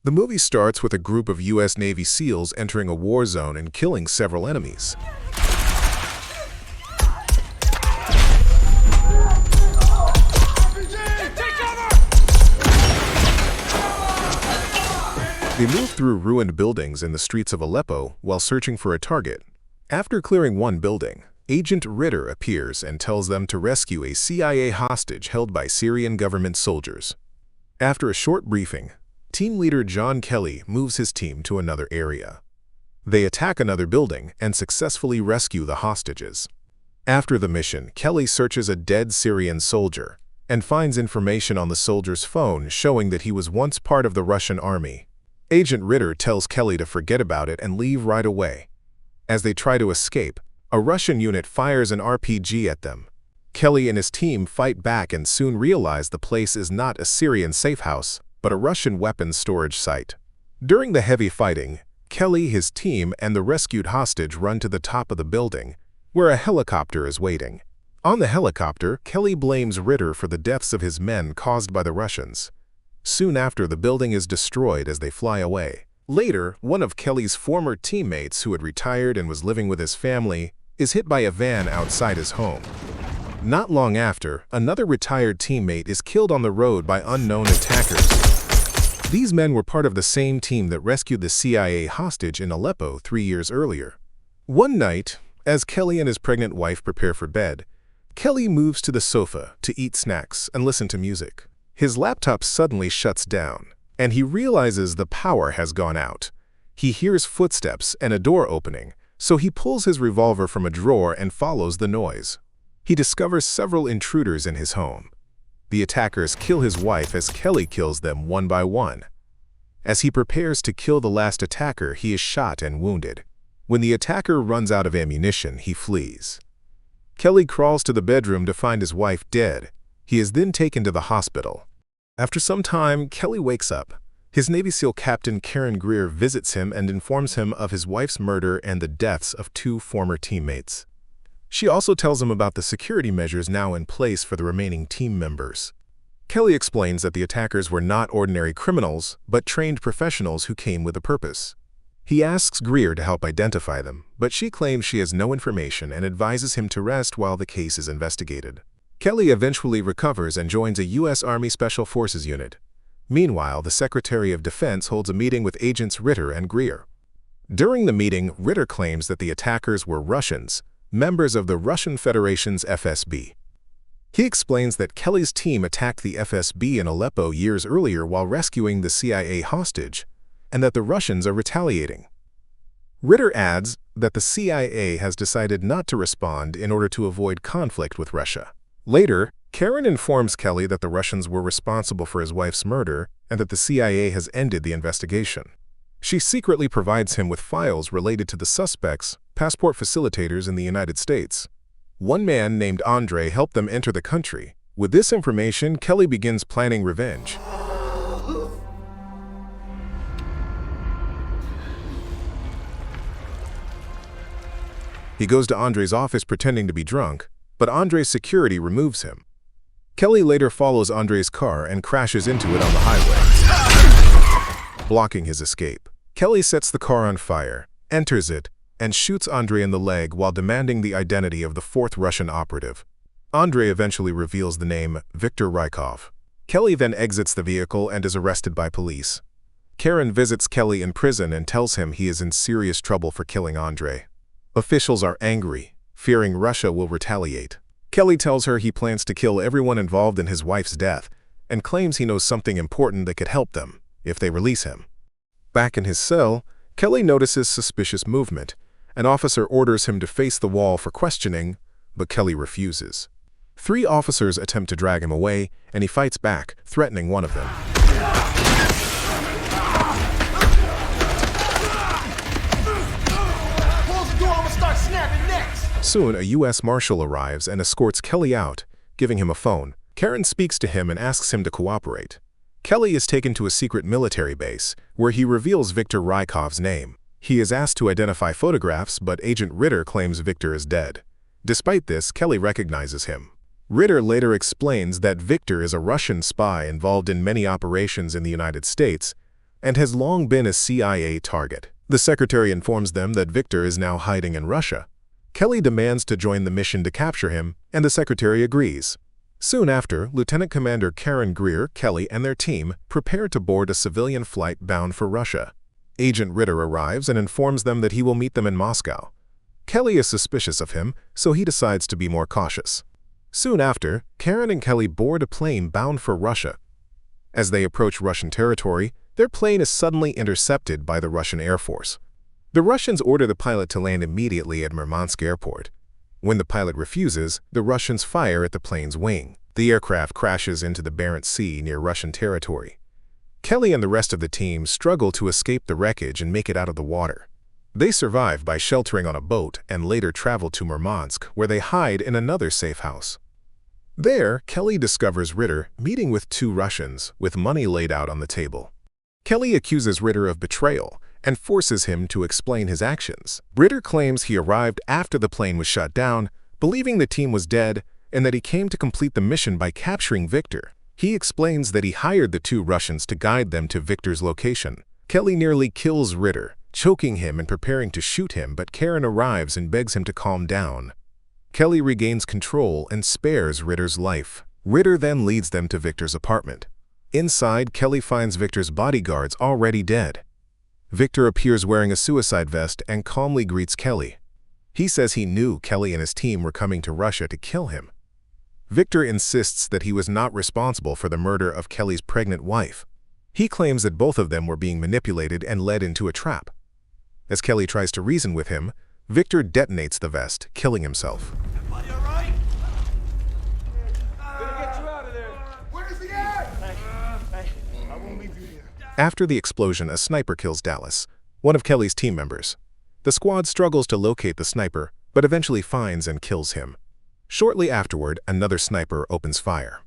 The movie starts with a group of U.S. Navy SEALs entering a war zone and killing several enemies. They move through ruined buildings in the streets of Aleppo while searching for a target. After clearing one building, Agent Ritter appears and tells them to rescue a CIA hostage held by Syrian government soldiers. After a short briefing, team leader John Kelly moves his team to another area. They attack another building and successfully rescue the hostages. After the mission, Kelly searches a dead Syrian soldier and finds information on the soldier's phone showing that he was once part of the Russian army. Agent Ritter tells Kelly to forget about it and leave right away. As they try to escape, a Russian unit fires an RPG at them. Kelly and his team fight back and soon realize the place is not a Syrian safe house, but a Russian weapons storage site. During the heavy fighting, Kelly, his team, and the rescued hostage run to the top of the building, where a helicopter is waiting. On the helicopter, Kelly blames Ritter for the deaths of his men caused by the Russians. Soon after, the building is destroyed as they fly away. Later, one of Kelly's former teammates who had retired and was living with his family is hit by a van outside his home. Not long after, another retired teammate is killed on the road by unknown attackers. These men were part of the same team that rescued the CIA hostage in Aleppo 3 years earlier. One night, as Kelly and his pregnant wife prepare for bed, Kelly moves to the sofa to eat snacks and listen to music. His laptop suddenly shuts down, and he realizes the power has gone out. He hears footsteps and a door opening, so he pulls his revolver from a drawer and follows the noise. He discovers several intruders in his home. The attackers kill his wife as Kelly kills them one by one. As he prepares to kill the last attacker, he is shot and wounded. When the attacker runs out of ammunition, he flees. Kelly crawls to the bedroom to find his wife dead. He is then taken to the hospital. After some time, Kelly wakes up. His Navy SEAL captain Karen Greer visits him and informs him of his wife's murder and the deaths of 2 former teammates. She also tells him about the security measures now in place for the remaining team members. Kelly explains that the attackers were not ordinary criminals, but trained professionals who came with a purpose. He asks Greer to help identify them, but she claims she has no information and advises him to rest while the case is investigated. Kelly eventually recovers and joins a U.S. Army Special Forces unit. Meanwhile, the Secretary of Defense holds a meeting with Agents Ritter and Greer. During the meeting, Ritter claims that the attackers were Russians, members of the Russian Federation's FSB. He explains that Kelly's team attacked the FSB in Aleppo years earlier while rescuing the CIA hostage, and that the Russians are retaliating. Ritter adds that the CIA has decided not to respond in order to avoid conflict with Russia. Later, Karen informs Kelly that the Russians were responsible for his wife's murder and that the CIA has ended the investigation. She secretly provides him with files related to the suspects, passport facilitators in the United States. One man named Andre helped them enter the country. With this information, Kelly begins planning revenge. He goes to Andre's office pretending to be drunk, but Andre's security removes him. Kelly later follows Andre's car and crashes into it on the highway, blocking his escape. Kelly sets the car on fire, enters it, and shoots Andre in the leg while demanding the identity of the 4th Russian operative. Andre eventually reveals the name Viktor Rykov. Kelly then exits the vehicle and is arrested by police. Karen visits Kelly in prison and tells him he is in serious trouble for killing Andre. Officials are angry, fearing Russia will retaliate. Kelly tells her he plans to kill everyone involved in his wife's death and claims he knows something important that could help them if they release him. Back in his cell, Kelly notices suspicious movement. An officer orders him to face the wall for questioning, but Kelly refuses. 3 officers attempt to drag him away, and he fights back, threatening one of them. Soon, a U.S. Marshal arrives and escorts Kelly out, giving him a phone. Karen speaks to him and asks him to cooperate. Kelly is taken to a secret military base, where he reveals Viktor Rykov's name. He is asked to identify photographs, but Agent Ritter claims Viktor is dead. Despite this, Kelly recognizes him. Ritter later explains that Viktor is a Russian spy involved in many operations in the United States, and has long been a CIA target. The secretary informs them that Victor is now hiding in Russia. Kelly demands to join the mission to capture him, and the secretary agrees. Soon after, Lieutenant Commander Karen Greer, Kelly, and their team prepare to board a civilian flight bound for Russia. Agent Ritter arrives and informs them that he will meet them in Moscow. Kelly is suspicious of him, so he decides to be more cautious. Soon after, Karen and Kelly board a plane bound for Russia. As they approach Russian territory, their plane is suddenly intercepted by the Russian Air Force. The Russians order the pilot to land immediately at Murmansk Airport. When the pilot refuses, the Russians fire at the plane's wing. The aircraft crashes into the Barents Sea near Russian territory. Kelly and the rest of the team struggle to escape the wreckage and make it out of the water. They survive by sheltering on a boat and later travel to Murmansk, where they hide in another safe house. There, Kelly discovers Ritter meeting with two Russians with money laid out on the table. Kelly accuses Ritter of betrayal and forces him to explain his actions. Ritter claims he arrived after the plane was shut down, believing the team was dead, and that he came to complete the mission by capturing Victor. He explains that he hired the two Russians to guide them to Victor's location. Kelly nearly kills Ritter, choking him and preparing to shoot him, but Karen arrives and begs him to calm down. Kelly regains control and spares Ritter's life. Ritter then leads them to Victor's apartment. Inside, Kelly finds Victor's bodyguards already dead. Victor appears wearing a suicide vest and calmly greets Kelly. He says he knew Kelly and his team were coming to Russia to kill him. Victor insists that he was not responsible for the murder of Kelly's pregnant wife. He claims that both of them were being manipulated and led into a trap. As Kelly tries to reason with him, Victor detonates the vest, killing himself. Buddy, all right? Gonna get you out of there. Where's he at? Hey, I won't leave you here. After the explosion, a sniper kills Dallas, one of Kelly's team members. The squad struggles to locate the sniper, but eventually finds and kills him. Shortly afterward, another sniper opens fire.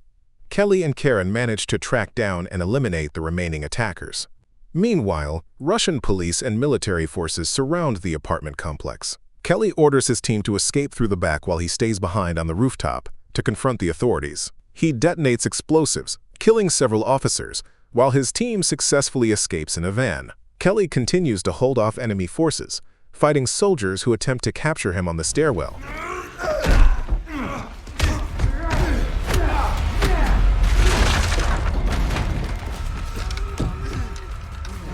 Kelly and Karen manage to track down and eliminate the remaining attackers. Meanwhile, Russian police and military forces surround the apartment complex. Kelly orders his team to escape through the back while he stays behind on the rooftop to confront the authorities. He detonates explosives, killing several officers, while his team successfully escapes in a van. Kelly continues to hold off enemy forces, fighting soldiers who attempt to capture him on the stairwell.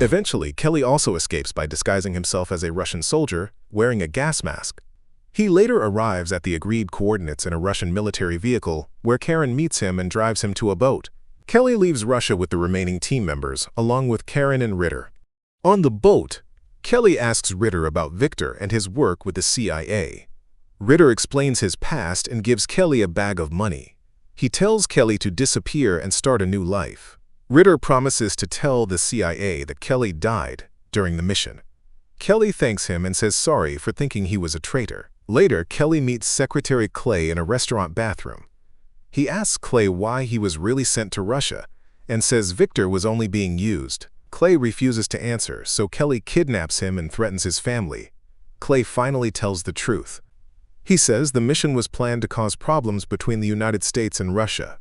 Eventually, Kelly also escapes by disguising himself as a Russian soldier, wearing a gas mask. He later arrives at the agreed coordinates in a Russian military vehicle, where Karen meets him and drives him to a boat. Kelly leaves Russia with the remaining team members, along with Karen and Ritter. On the boat, Kelly asks Ritter about Victor and his work with the CIA. Ritter explains his past and gives Kelly a bag of money. He tells Kelly to disappear and start a new life. Ritter promises to tell the CIA that Kelly died during the mission. Kelly thanks him and says sorry for thinking he was a traitor. Later, Kelly meets Secretary Clay in a restaurant bathroom. He asks Clay why he was really sent to Russia and says Victor was only being used. Clay refuses to answer, so Kelly kidnaps him and threatens his family. Clay finally tells the truth. He says the mission was planned to cause problems between the United States and Russia.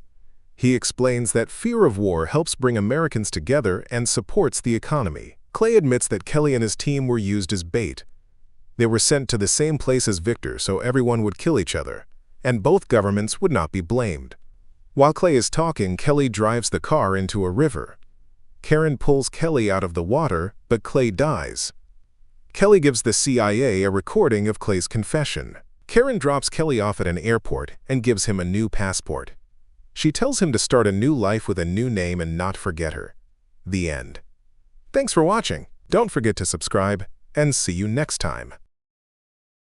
He explains that fear of war helps bring Americans together and supports the economy. Clay admits that Kelly and his team were used as bait. They were sent to the same place as Victor so everyone would kill each other, and both governments would not be blamed. While Clay is talking, Kelly drives the car into a river. Karen pulls Kelly out of the water, but Clay dies. Kelly gives the CIA a recording of Clay's confession. Karen drops Kelly off at an airport and gives him a new passport. She tells him to start a new life with a new name and not forget her. The end. Thanks for watching. Don't forget to subscribe, and see you next time.